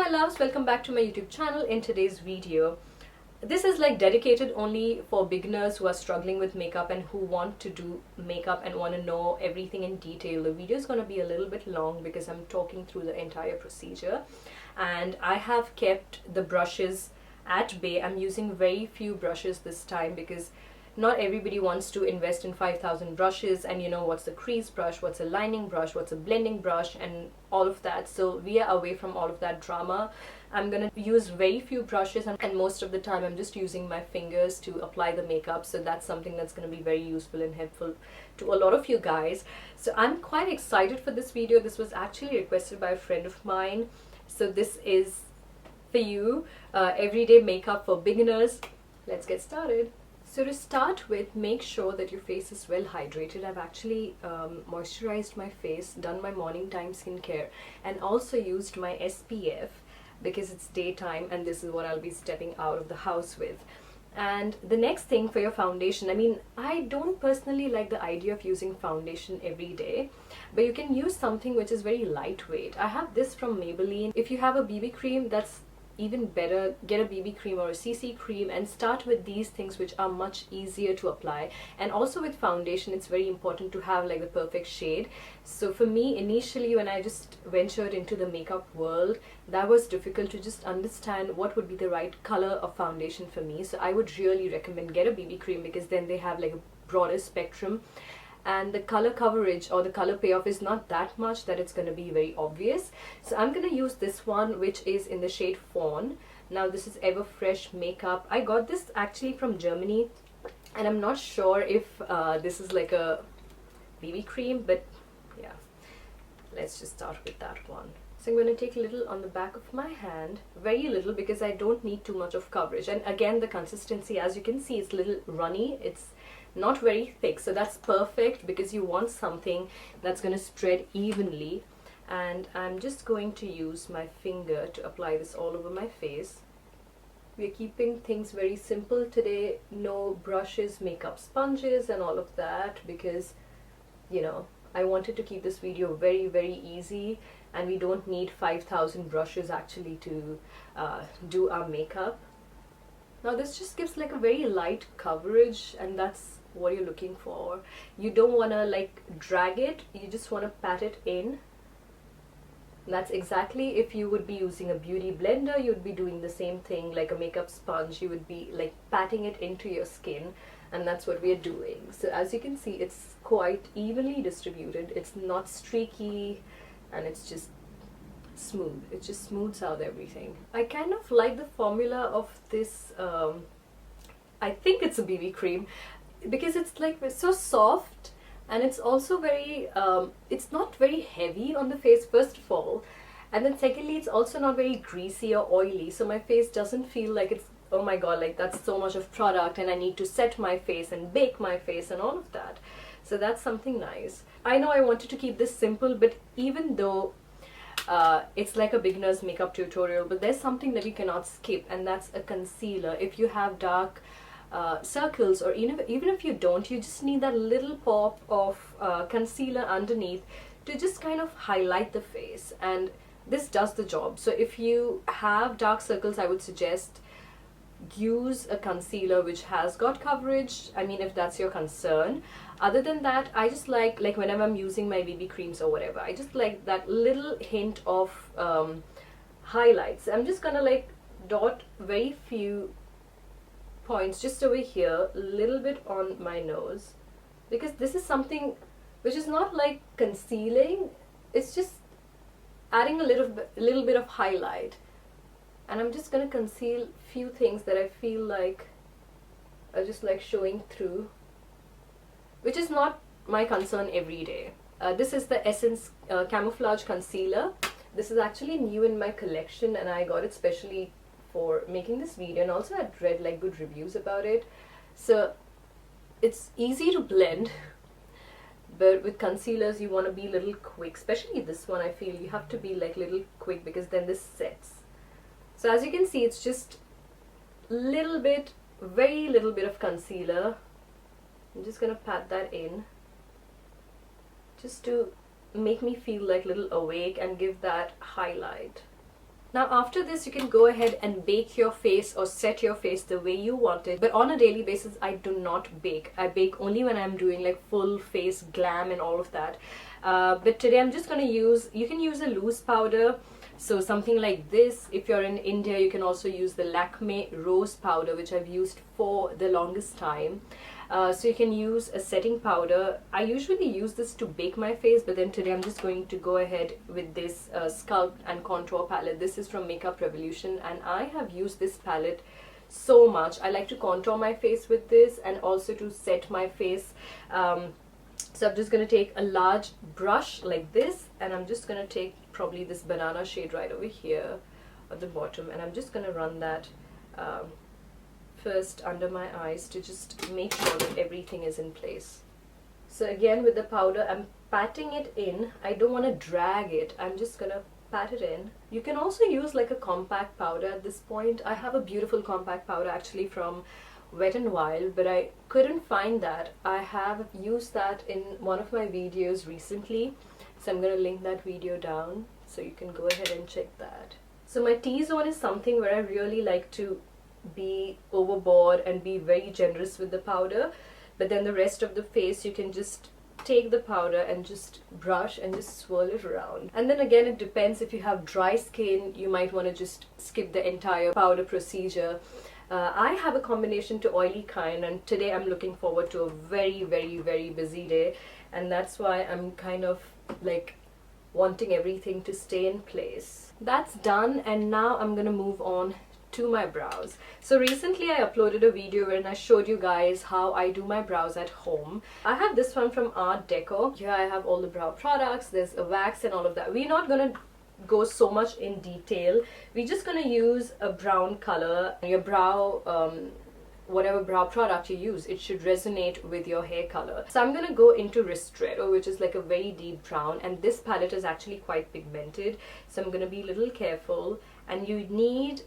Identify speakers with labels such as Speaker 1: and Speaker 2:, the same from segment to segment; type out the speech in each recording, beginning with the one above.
Speaker 1: my loves, welcome back to my YouTube channel. In today's video, this is like dedicated only for beginners who are struggling with makeup and who want to do makeup and want to know everything in detail. The video is going to be a little bit long because I'm talking through the entire procedure, and I have kept the brushes at bay. I'm using very few brushes this time because not everybody wants to invest in 5,000 brushes, and you know what's a crease brush, what's a lining brush, what's a blending brush, and all of that. So we are away from all of that drama. I'm gonna use very few brushes, and most of the time I'm just using my fingers to apply the makeup. So that's something that's gonna be very useful and helpful to a lot of you guys. So I'm quite excited for this video. This was actually requested by a friend of mine. So this is for you, everyday makeup for beginners. Let's get started. So to start with, make sure that your face is well hydrated. I've actually moisturized my face, done my morning time skincare, and also used my SPF because it's daytime and this is what I'll be stepping out of the house with. And the next thing for your foundation, I mean, I don't personally like the idea of using foundation every day, but you can use something which is very lightweight. I have this from Maybelline. If you have a BB cream, that's even better. Get a BB cream or a CC cream and start with these things which are much easier to apply. And also with foundation, it's very important to have like the perfect shade. So for me, initially when I just ventured into the makeup world, that was difficult to just understand what would be the right color of foundation for me. So I would really recommend get a BB cream because then they have like a broader spectrum, and the color coverage or the color payoff is not that much that it's going to be very obvious. So I'm going to use this one, which is in the shade Fawn. Now this is Ever Fresh Makeup. I got this actually from Germany, and I'm not sure if this is like a BB cream, but yeah, let's just start with that one. So I'm going to take a little on the back of my hand, very little, because I don't need too much of coverage. And again, the consistency, as you can see, it's a little runny. It's not very thick, so that's perfect because you want something that's going to spread evenly. And I'm just going to use my finger to apply this all over my face. We're keeping things very simple today, no brushes, makeup sponges and all of that, because you know, I wanted to keep this video very easy, and we don't need 5,000 brushes actually to do our makeup. Now this just gives like a very light coverage, and that's what you're looking for. You don't want to like drag it, you just want to pat it in. That's exactly, if you would be using a beauty blender, you'd be doing the same thing. Like a makeup sponge, you would be like patting it into your skin, and that's what we're doing. So as you can see, it's quite evenly distributed. It's not streaky, and it's just smooth. It just smooths out everything. I kind of like the formula of this, I think it's a BB cream, because it's like so soft, and it's also very it's not very heavy on the face, first of all, and then secondly, it's also not very greasy or oily, so my face doesn't feel like it's, oh my god, like that's so much of product and I need to set my face and bake my face and all of that. So that's something nice. I know I wanted to keep this simple, but even though it's like a beginner's makeup tutorial, but there's something that you cannot skip, and that's a concealer. If you have dark circles, or even if you don't, you just need that little pop of concealer underneath to just kind of highlight the face, and this does the job. So if you have dark circles, I would suggest use a concealer which has got coverage, I mean, if that's your concern. Other than that, I just like whenever I'm using my BB creams or whatever, I just like that little hint of highlights. I'm just gonna like dot very few points just over here, a little bit on my nose, because this is something which is not like concealing, it's just adding a little bit of highlight. And I'm just gonna conceal few things that I feel like are just like showing through, which is not my concern every day. This is the Essence Camouflage Concealer. This is actually new in my collection, and I got it specially for making this video, and also I'd read like good reviews about it. So it's easy to blend, but with concealers you want to be a little quick, especially this one. I feel you have to be like little quick because then this sets. So as you can see, it's just little bit, very little bit of concealer. I'm just gonna pat that in just to make me feel like little awake and give that highlight. Now after this, you can go ahead and bake your face or set your face the way you want it. But on a daily basis, I do not bake. I bake only when I'm doing like full face glam and all of that. But today I'm just going to use, you can use a loose powder. So something like this. If you're in India, you can also use the Lakme Rose powder, which I've used for the longest time. So you can use a setting powder. I usually use this to bake my face, but then today I'm just going to go ahead with this Sculpt and Contour palette. This is from Makeup Revolution, and I have used this palette so much. I like to contour my face with this and also to set my face. So I'm just going to take a large brush like this, and I'm just going to take probably this banana shade right over here at the bottom, and I'm just going to run that first under my eyes to just make sure that everything is in place. So again, with the powder, I'm patting it in. I don't want to drag it. I'm just going to pat it in. You can also use like a compact powder at this point. I have a beautiful compact powder actually from Wet n Wild, but I couldn't find that. I have used that in one of my videos recently, so I'm going to link that video down so you can go ahead and check that. So my T-zone is something where I really like to be overboard and be very generous with the powder, but then the rest of the face you can just take the powder and just brush and just swirl it around. And then again, it depends. If you have dry skin, you might want to just skip the entire powder procedure. I have a combination to oily kind, and today I'm looking forward to a very busy day, and that's why I'm kind of like wanting everything to stay in place. That's done, and now I'm gonna move on to my brows. So recently I uploaded a video wherein I showed you guys how I do my brows at home. I have this one from Art Deco. Here I have all the brow products. There's a wax and all of that. We're not gonna go so much in detail. We're just gonna use a brown color. Your brow, whatever brow product you use, it should resonate with your hair color. So I'm gonna go into Ristretto, which is like a very deep brown, and this palette is actually quite pigmented, so I'm gonna be a little careful. And you need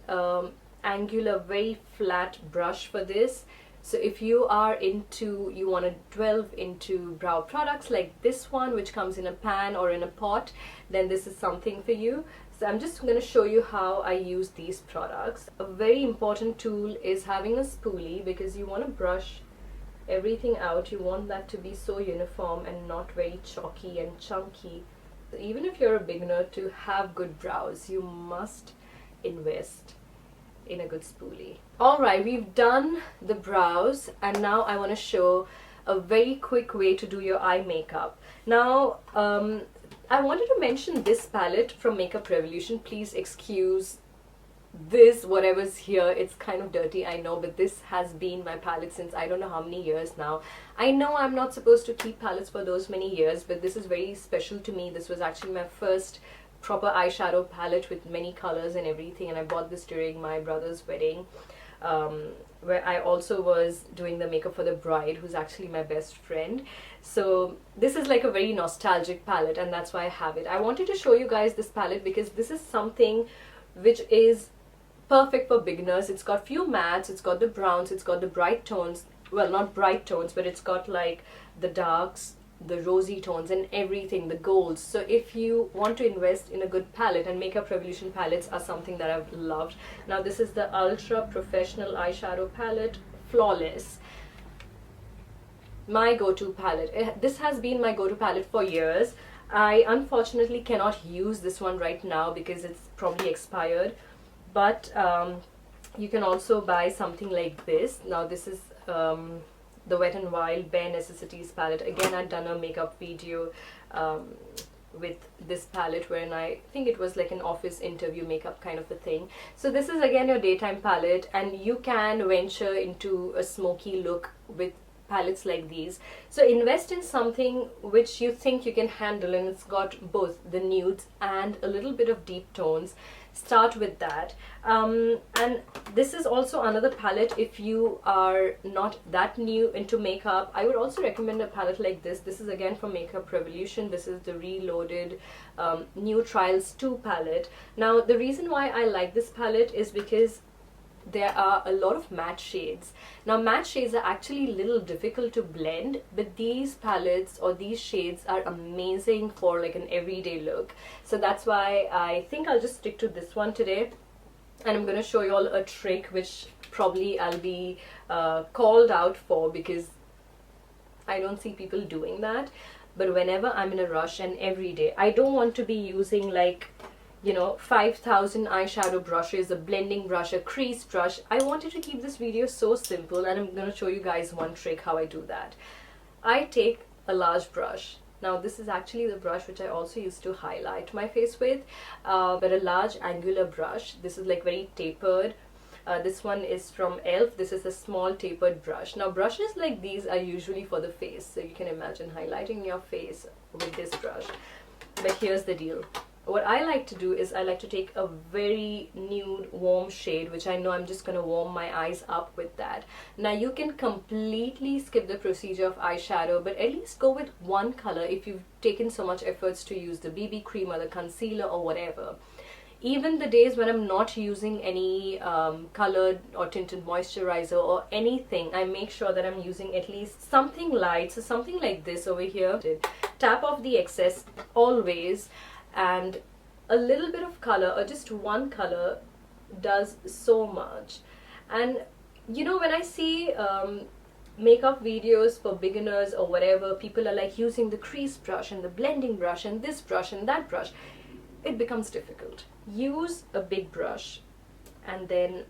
Speaker 1: angular, very flat brush for this. So if you are into, you want to delve into brow products like this one, which comes in a pan or in a pot, then this is something for you. So I'm just going to show you how I use these products. A very important tool is having a spoolie, because you want to brush everything out. You want that to be so uniform and not very chalky and chunky. So even if you're a beginner, to have good brows, you must invest in a good spoolie. Alright, we've done the brows, and now I want to show a very quick way to do your eye makeup. Now, I wanted to mention this palette from Makeup Revolution. Please excuse this, whatever's here. It's kind of dirty, I know, but this has been my palette since I don't know how many years now. I know I'm not supposed to keep palettes for those many years, but this is very special to me. This was actually my first proper eyeshadow palette with many colors and everything, and I bought this during my brother's wedding, where I also was doing the makeup for the bride, who's actually my best friend. So this is like a very nostalgic palette, and that's why I have it. I wanted to show you guys this palette because this is something which is perfect for beginners. It's got few mattes, it's got the browns, it's got the bright tones, well, not bright tones, but it's got like the darks, the rosy tones and everything, the golds. So if you want to invest in a good palette, and Makeup Revolution palettes are something that I've loved. Now this is the Ultra Professional Eyeshadow Palette, Flawless. My go-to palette. This has been my go-to palette for years. I unfortunately cannot use this one right now because it's probably expired, but you can also buy something like this. Now this is the Wet n Wild Bare Necessities palette. Again, I'd done a makeup video with this palette wherein I think it was like an office interview makeup kind of a thing. So this is again your daytime palette, and you can venture into a smoky look with palettes like these. So invest in something which you think you can handle, and it's got both the nudes and a little bit of deep tones. Start with that. And this is also another palette if you are not that new into makeup. I would also recommend a palette like this. This is again from Makeup Revolution. This is the Reloaded New Trials 2 palette. Now the reason why I like this palette is because there are a lot of matte shades. Now matte shades are actually a little difficult to blend, but these palettes or these shades are amazing for like an everyday look. So that's why I think I'll just stick to this one today, and I'm going to show you all a trick which probably I'll be called out for because I don't see people doing that. But whenever I'm in a rush and every day, I don't want to be using like, you know, 5,000 eyeshadow brushes, a blending brush, a crease brush. I wanted to keep this video so simple, and I'm going to show you guys one trick how I do that. I take a large brush. Now this is actually the brush which I also used to highlight my face with, but a large angular brush. This is like very tapered. This one is from e.l.f. This is a small tapered brush. Now brushes like these are usually for the face, so you can imagine highlighting your face with this brush. But here's the deal. What I like to do is I like to take a very nude warm shade, which I know I'm just going to warm my eyes up with that. Now you can completely skip the procedure of eyeshadow, but at least go with one color if you've taken so much efforts to use the BB cream or the concealer or whatever. Even the days when I'm not using any colored or tinted moisturizer or anything, I make sure that I'm using at least something light. So something like this over here. Tap off the excess always, and a little bit of color or just one color does so much. And you know, when I see makeup videos for beginners or whatever, people are like using the crease brush and the blending brush and this brush and that brush. It becomes difficult. Use a big brush and then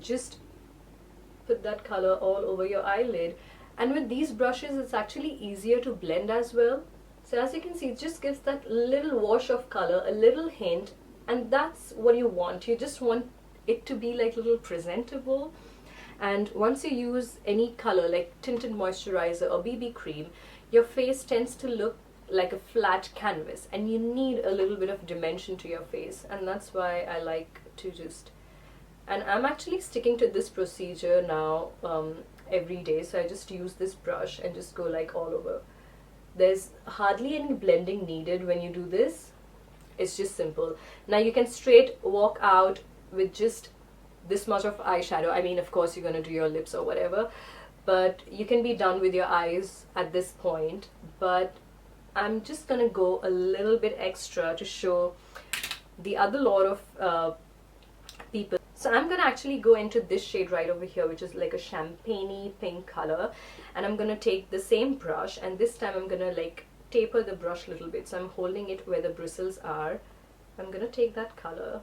Speaker 1: just put that color all over your eyelid. And with these brushes, it's actually easier to blend as well. So as you can see, it just gives that little wash of color, a little hint, and that's what you want. You just want it to be like a little presentable. And once you use any color like tinted moisturizer or BB cream, your face tends to look like a flat canvas, and you need a little bit of dimension to your face, and that's why I like to just, and I'm actually sticking to this procedure now every day. So I just use this brush and just go like all over. There's hardly any blending needed when you do this. It's just simple. Now you can straight walk out with just this much of eyeshadow. I mean, of course you're gonna do your lips or whatever, but you can be done with your eyes at this point. But I'm just gonna go a little bit extra to show the other lot of people. So I'm gonna actually go into this shade right over here, which is like a champagne-y pink color, and I'm gonna take the same brush, and this time I'm gonna like taper the brush a little bit. So I'm holding it where the bristles are. I'm gonna take that color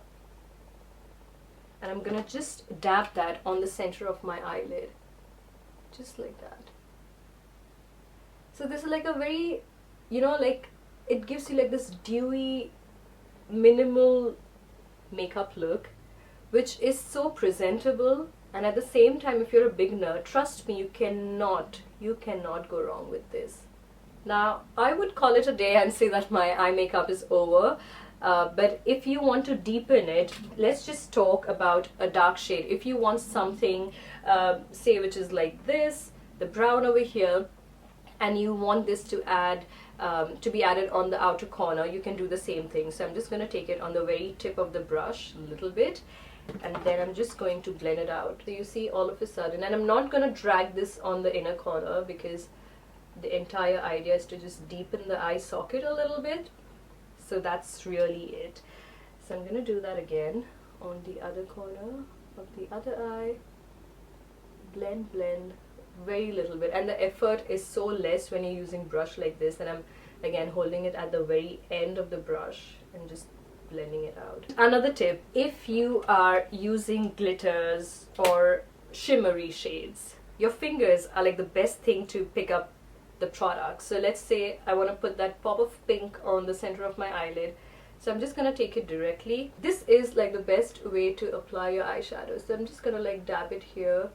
Speaker 1: and I'm gonna just dab that on the center of my eyelid, just like that. So this is like a very, you know, like it gives you like this dewy, minimal makeup look, which is so presentable. And at the same time, if you're a beginner, trust me, you cannot go wrong with this. Now I would call it a day and say that my eye makeup is over, but if you want to deepen it, let's just talk about a dark shade. If you want something say which is like this, the brown over here, and you want this to add to be added on the outer corner, you can do the same thing. So I'm just going to take it on the very tip of the brush a little bit, and then I'm just going to blend it out. So you see all of a sudden, and I'm not going to drag this on the inner corner because the entire idea is to just deepen the eye socket a little bit. So that's really it. So I'm going to do that again on the other corner of the other eye. Blend, blend, very little bit, and the effort is so less when you're using brush like this. And I'm again holding it at the very end of the brush and just blending it out. Another tip, if you are using glitters or shimmery shades, your fingers are like the best thing to pick up the product. So let's say I want to put that pop of pink on the center of my eyelid. So I'm just going to take it directly. This is like the best way to apply your eyeshadow. So I'm just going to like dab it here.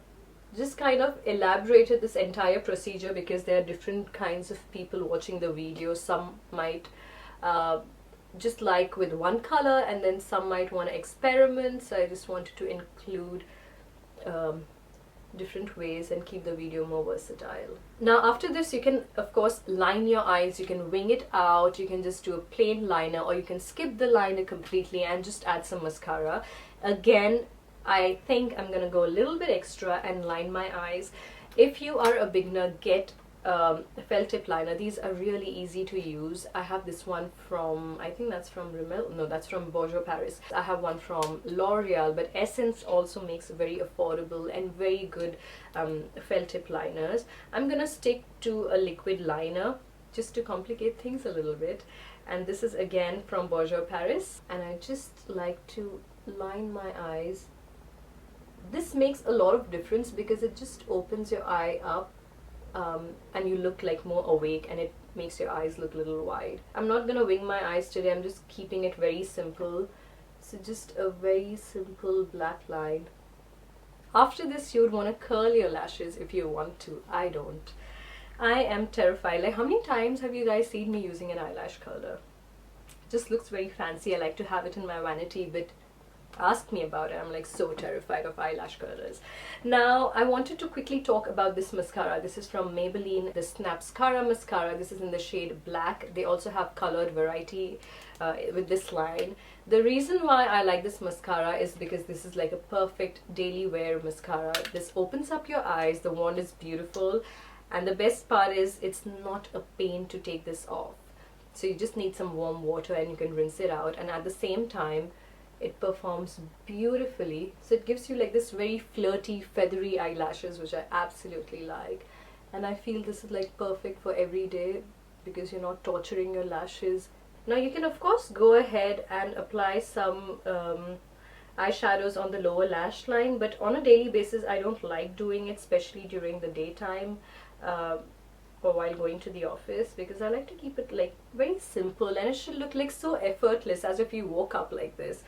Speaker 1: Just kind of elaborated this entire procedure because there are different kinds of people watching the video. Some might just like with one color, and then some might want to experiment. So I just wanted to include different ways and keep the video more versatile. Now after this, you can of course line your eyes. You can wing it out, you can just do a plain liner, or you can skip the liner completely and just add some mascara. Again, I think I'm gonna go a little bit extra and line my eyes. If you are a beginner, get a felt tip liner. These are really easy to use. I have this one from, I think that's from Rimmel, no, that's from Bourjois Paris. I have one from L'Oreal, but Essence also makes very affordable and very good felt tip liners. I'm gonna stick to a liquid liner just to complicate things a little bit, and this is again from Bourjois Paris, and I just like to line my eyes. This makes a lot of difference because it just opens your eye up, and you look like more awake, and it makes your eyes look a little wide. I'm not gonna wing my eyes today, I'm just keeping it very simple. So just a very simple black line. After this, you would want to curl your lashes if you want to. I don't. I am terrified. Like, how many times have you guys seen me using an eyelash curler? It just looks very fancy. I like to have it in my vanity, but ask me about it. I'm like so terrified of eyelash curlers. Now, I wanted to quickly talk about this mascara. This is from Maybelline, the Snapscara mascara. This is in the shade black. They also have colored variety with this line. The reason why I like this mascara is because this is like a perfect daily wear mascara. This opens up your eyes. The wand is beautiful, and the best part is it's not a pain to take this off. So you just need some warm water and you can rinse it out, and at the same time it performs beautifully. So it gives you like this very flirty, feathery eyelashes, which I absolutely like. And I feel this is like perfect for every day because you're not torturing your lashes. Now you can of course go ahead and apply some eyeshadows on the lower lash line, but on a daily basis I don't like doing it, especially during the daytime or while going to the office, because I like to keep it like very simple, and it should look like so effortless, as if you woke up like this.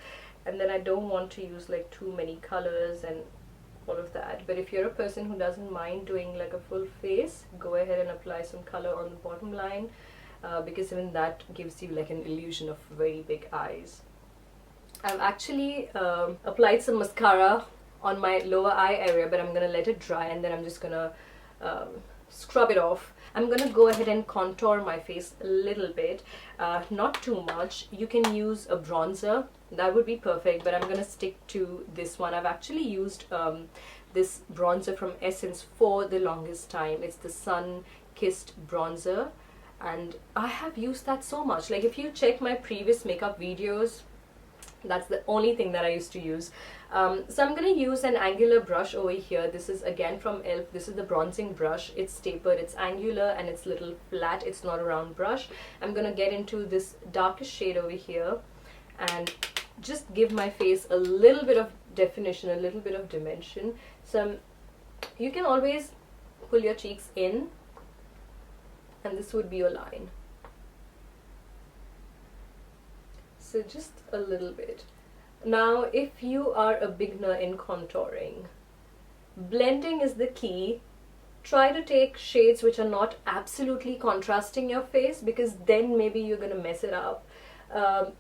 Speaker 1: And then I don't want to use like too many colors and all of that. But if you're a person who doesn't mind doing like a full face, go ahead and apply some color on the bottom line, because even that gives you like an illusion of very big eyes. I've actually applied some mascara on my lower eye area, but I'm gonna let it dry, and then I'm just gonna scrub it off. I'm gonna go ahead and contour my face a little bit, not too much. You can use a bronzer, that would be perfect, but I'm gonna stick to this one. I've actually used this bronzer from Essence for the longest time. It's the Sun Kissed bronzer, and I have used that so much. Like, if you check my previous makeup videos, that's the only thing that I used to use. So I'm going to use an angular brush over here. This is again from e.l.f. This is the bronzing brush. It's tapered, it's angular, and it's a little flat. It's not a round brush. I'm going to get into this darkest shade over here and just give my face a little bit of definition, a little bit of dimension. So you can always pull your cheeks in, and this would be your line. So just a little bit. Now, if you are a beginner in contouring, blending is the key. Try to take shades which are not absolutely contrasting your face, because then maybe you're going to mess it up.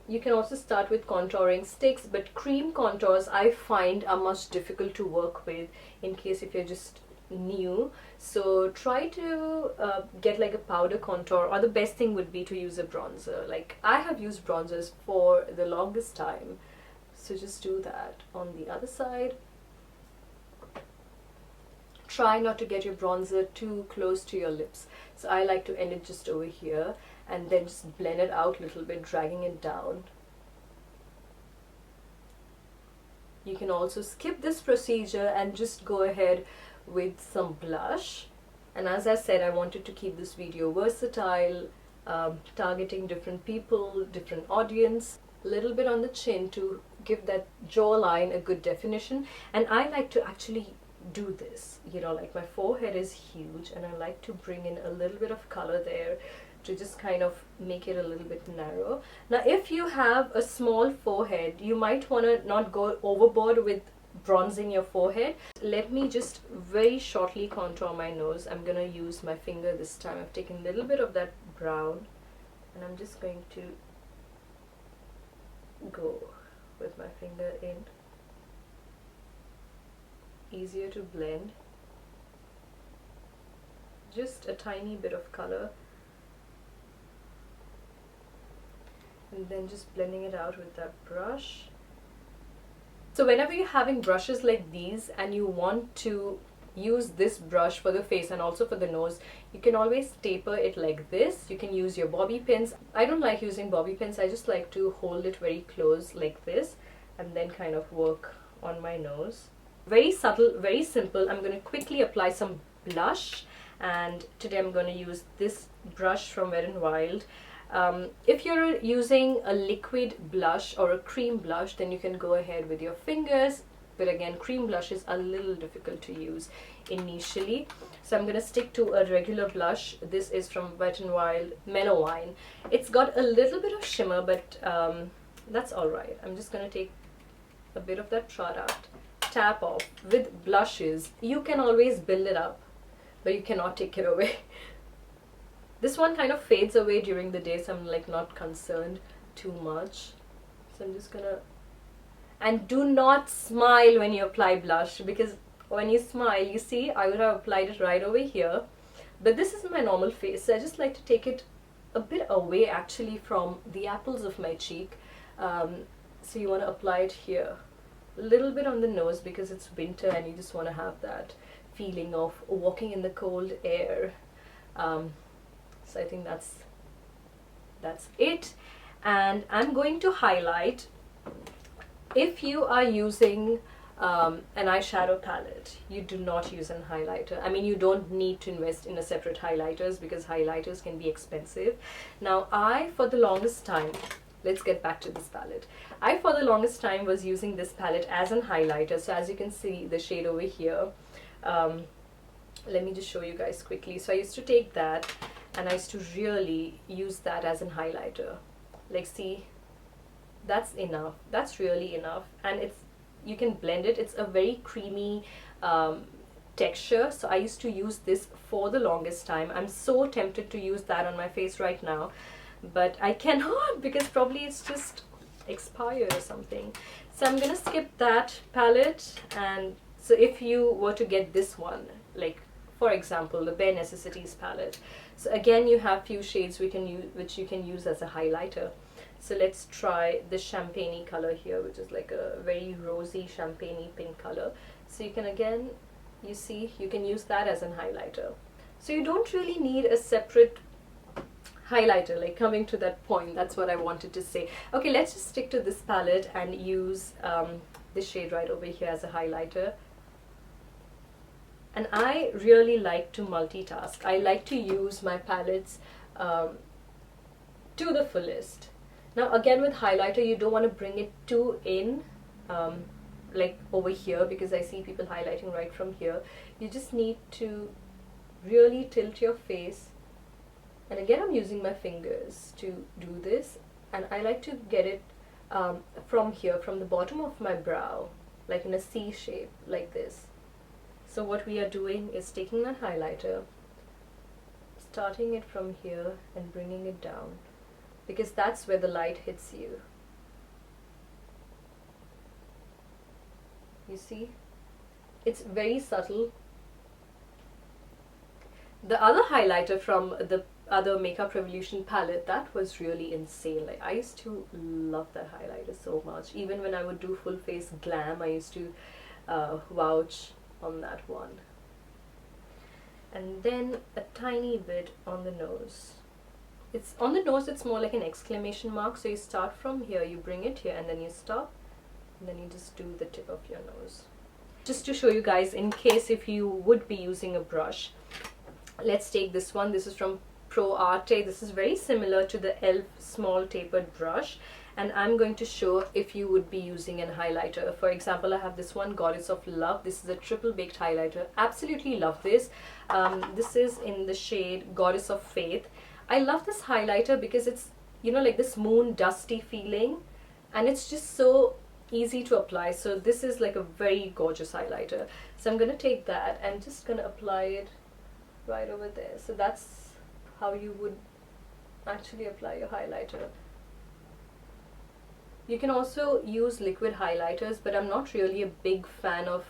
Speaker 1: You can also start with contouring sticks, but cream contours I find are much difficult to work with in case if you're just new. So try to get like a powder contour, or the best thing would be to use a bronzer. Like, I have used bronzers for the longest time, so just do that. On the other side, try not to get your bronzer too close to your lips. So I like to end it just over here and then just blend it out a little bit, dragging it down. You can also skip this procedure and just go ahead with some blush. And as I said, I wanted to keep this video versatile, targeting different people, different audience. A little bit on the chin to give that jawline a good definition. And I like to actually do this, you know, like my forehead is huge, and I like to bring in a little bit of color there to just kind of make it a little bit narrow. Now, if you have a small forehead, you might want to not go overboard with bronzing your forehead. Let me just very shortly contour my nose. I'm gonna use my finger this time. I've taken a little bit of that brown, and I'm just going to go with my finger in. Easier to blend. Just a tiny bit of color, and then just blending it out with that brush. So whenever you're having brushes like these and you want to use this brush for the face and also for the nose, you can always taper it like this. You can use your bobby pins. I don't like using bobby pins. I just like to hold it very close like this and then kind of work on my nose. Very subtle, very simple. I'm going to quickly apply some blush, and today I'm going to use this brush from Wet n Wild. If you're using a liquid blush or a cream blush, then you can go ahead with your fingers. But again, cream blushes are a little difficult to use initially. So I'm going to stick to a regular blush. This is from Wet n Wild Mellow Wine. It's got a little bit of shimmer, but that's alright. I'm just going to take a bit of that product, tap off. With blushes, you can always build it up, but you cannot take it away. This one kind of fades away during the day, so I'm like not concerned too much. So I'm just gonna... And do not smile when you apply blush, because when you smile, you see, I would have applied it right over here, but this is my normal face, so I just like to take it a bit away actually from the apples of my cheek. So you want to apply it here, a little bit on the nose because it's winter and you just want to have that feeling of walking in the cold air. So I think that's it. And I'm going to highlight. If you are using an eyeshadow palette, you do not use an highlighter. I mean, you don't need to invest in a separate highlighters because highlighters can be expensive. Now, for the longest time, let's get back to this palette. For the longest time was using this palette as an highlighter. So as you can see, the shade over here, let me just show you guys quickly. So I used to take that and I used to really use that as an highlighter. Like, see, that's enough. That's really enough. And you can blend it. It's a very creamy texture. So I used to use this for the longest time. I'm so tempted to use that on my face right now, but I cannot because probably it's just expired or something. So I'm gonna skip that palette. And so if you were to get this one, like for example the Bare Necessities palette, so again you have few shades which you can use as a highlighter. So let's try the champagne color here, which is like a very rosy champagne pink color. So you can, again, you see, you can use that as an highlighter. So you don't really need a separate highlighter, like coming to that point. That's what I wanted to say. Okay, let's just stick to this palette and use this shade right over here as a highlighter. And I really like to multitask. I like to use my palettes to the fullest. Now again, with highlighter, you don't want to bring it too in, like over here, because I see people highlighting right from here. You just need to really tilt your face. And again, I'm using my fingers to do this. And I like to get it from here, from the bottom of my brow, like in a C shape, like this. So what we are doing is taking that highlighter, starting it from here and bringing it down, because that's where the light hits you. You see? It's very subtle. The other highlighter from the other Makeup Revolution palette, that was really insane. Like, I used to love that highlighter so much. Even when I would do full face glam, I used to vouch on that one. And then a tiny bit on the nose. It's on the nose, it's more like an exclamation mark. So you start from here, you bring it here, and then you stop, and then you just do the tip of your nose. Just to show you guys, in case if you would be using a brush, let's take this one. This is from Pro Arte. This is very similar to the e.l.f. small tapered brush, and I'm going to show if you would be using an highlighter. For example, I have this one, Goddess of Love. This is a triple baked highlighter. Absolutely love this. This is in the shade Goddess of Faith. I love this highlighter because it's, you know, like this moon dusty feeling, and it's just so easy to apply. So this is like a very gorgeous highlighter. So I'm going to take that and just going to apply it right over there. So that's how you would actually apply your highlighter. You can also use liquid highlighters, but I'm not really a big fan of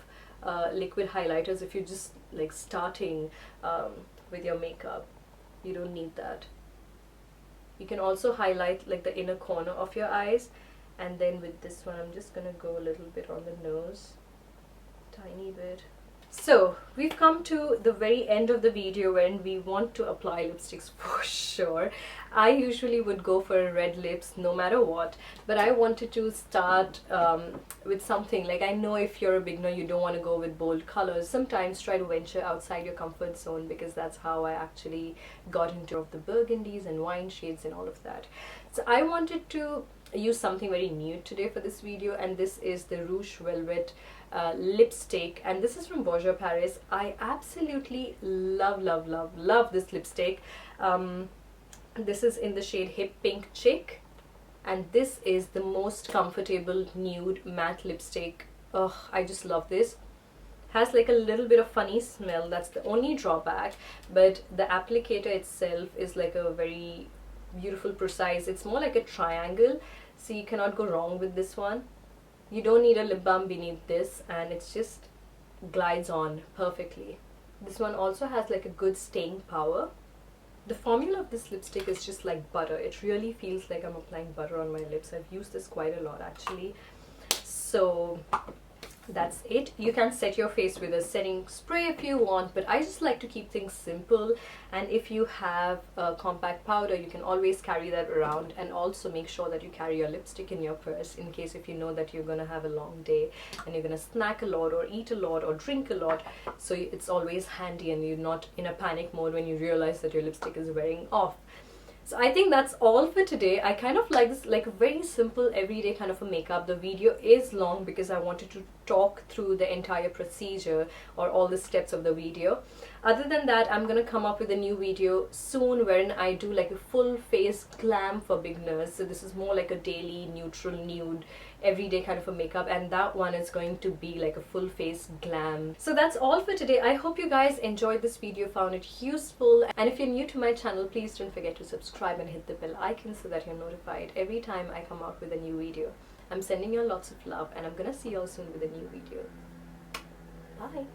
Speaker 1: liquid highlighters if you're just like starting with your makeup. You don't need that. You can also highlight like the inner corner of your eyes, And then with this one, I'm just gonna go a little bit on the nose, tiny bit. So we've come to the very end of the video when we want to apply lipsticks for sure. I usually would go for red lips no matter what, but I wanted to start with something like, I know if you're a beginner you don't want to go with bold colors. Sometimes try to venture outside your comfort zone, because that's how I actually got into the burgundies and wine shades and all of that. So I wanted to use something very nude today for this video, and this is the Rouge Velvet lipstick, and this is from Bourjois Paris. I absolutely love this lipstick. This is in the shade Hip Pink Chick, and this is the most comfortable nude matte lipstick. Ugh, I just love this. Has like a little bit of funny smell, that's the only drawback, but the applicator itself is like a very beautiful, precise. It's more like a triangle, so you cannot go wrong with this one. You don't need a lip balm beneath this, and it's just glides on perfectly. This one also has like a good staying power. The formula of this lipstick is just like butter. It really feels like I'm applying butter on my lips. I've used this quite a lot actually. So that's it. You can set your face with a setting spray if you want, but I just like to keep things simple. And if you have a compact powder, you can always carry that around, and also make sure that you carry your lipstick in your purse in case if you know that you're gonna have a long day and you're gonna snack a lot or eat a lot or drink a lot, so it's always handy and you're not in a panic mode when you realize that your lipstick is wearing off. So I think that's all for today. I kind of like this, like a very simple everyday kind of a makeup. The video is long because I wanted to talk through the entire procedure or all the steps of the video. Other than that, I'm gonna come up with a new video soon wherein I do like a full face glam for beginners. So this is more like a daily neutral nude everyday kind of a makeup, and that one is going to be like a full face glam. So that's all for today. I hope you guys enjoyed this video, found it useful, and if you're new to my channel, please don't forget to subscribe and hit the bell icon so that you're notified every time I come out with a new video. I'm sending you lots of love, and I'm gonna see you all soon with a new video. Bye.